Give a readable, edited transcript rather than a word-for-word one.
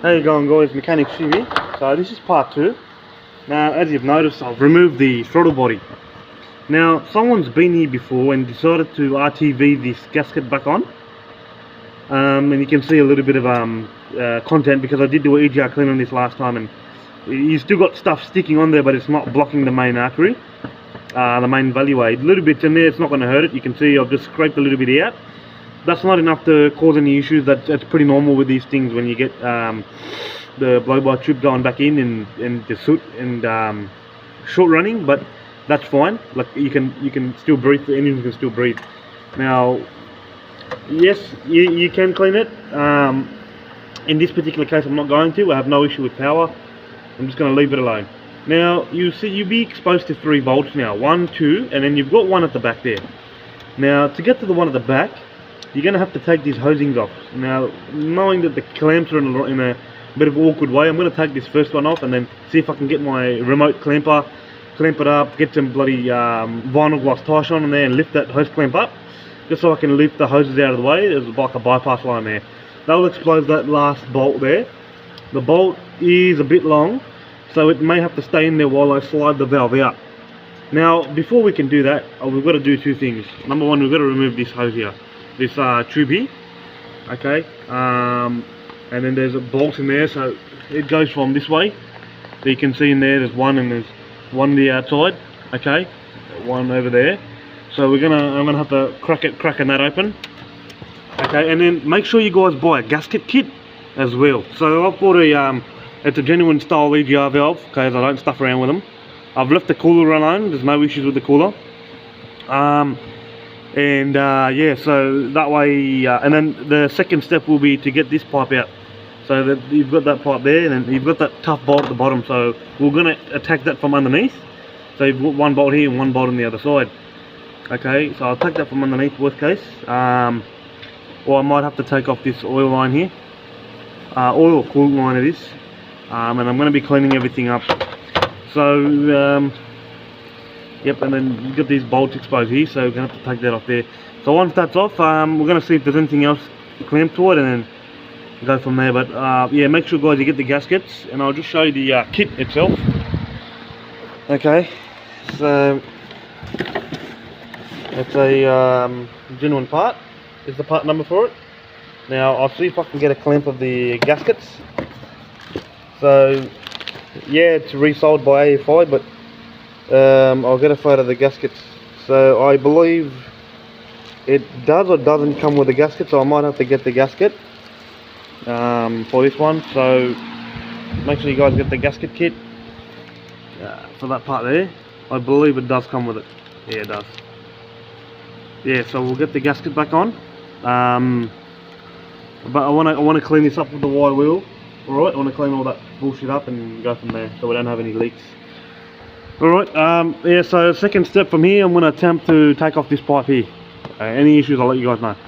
How you going, guys? Mechanic Shivi. So this is part 2. Now, as you've noticed, I've removed the throttle body. Now, someone's been here before and decided to RTV this gasket back on. And you can see a little bit of content because I did do an EGR clean on this last time, and you still got stuff sticking on there, but it's not blocking the main artery, the main valley. Little bits in there, it's not going to hurt it. You can see I've just scraped a little bit out. That's not enough to cause any issues. That's pretty normal with these things when you get the blow-by tube going back in and the soot and short running, but that's fine. Like you can still breathe. The engine can still breathe. Now, yes, you can clean it. In this particular case, I'm not going to. I have no issue with power. I'm just going to leave it alone. Now, you see, you'll be exposed to 3 bolts now. 1, 2, and then you've got one at the back there. Now, to get to the one at the back, you're going to have to take these hosings off. Now, knowing that the clamps are in a bit of an awkward way, I'm going to take this first one off and then see if I can get my remote clamper, clamp it up, get some bloody vinyl glass tie on there and lift that hose clamp up, just so I can lift the hoses out of the way. There's like a bypass line there. That will expose that last bolt there. The bolt is a bit long, so it may have to stay in there while I slide the valve out. Now, before we can do that, we've got to do 2 things. Number 1, we've got to remove this hose here. This tube here, okay, and then there's a bolt in there, so it goes from this way. So you can see in there, there's one, and there's one on the outside, okay, one over there. So I'm gonna have to cracking that open, okay, and then make sure you guys buy a gasket kit as well. So I've bought it's a genuine style EGR valve, okay, so I don't stuff around with them. I've left the cooler alone. There's no issues with the cooler. Yeah, so that way, and then the second step will be to get this pipe out. So that you've got that pipe there, and then you've got that tough bolt at the bottom, so we're going to attack that from underneath. So you've got one bolt here and one bolt on the other side. Okay, so I'll take that from underneath, worst case. Or I might have to take off this oil line here. Oil or coolant line it is. And I'm going to be cleaning everything up. So, yep, and then you've got these bolts exposed here, so we're going to have to take that off there. So once that's off, we're going to see if there's anything else clamped to it and then go from there. But yeah, make sure, guys, you get the gaskets, and I'll just show you the kit itself. Okay, so it's a genuine part. Is the part number for it. Now I'll see if I can get a clamp of the gaskets. So yeah, it's resold by AFI, but I'll get a photo of the gaskets. So I believe it does or doesn't come with a gasket, so I might have to get the gasket for this one. So make sure you guys get the gasket kit for that part there. I believe it does come with it. Yeah, it does. Yeah, so we'll get the gasket back on. But I want to clean this up with the wide wheel. Alright, I want to clean all that bullshit up and go from there, so we don't have any leaks. Alright, yeah, so second step from here, I'm going to attempt to take off this pipe here. Any issues, I'll let you guys know.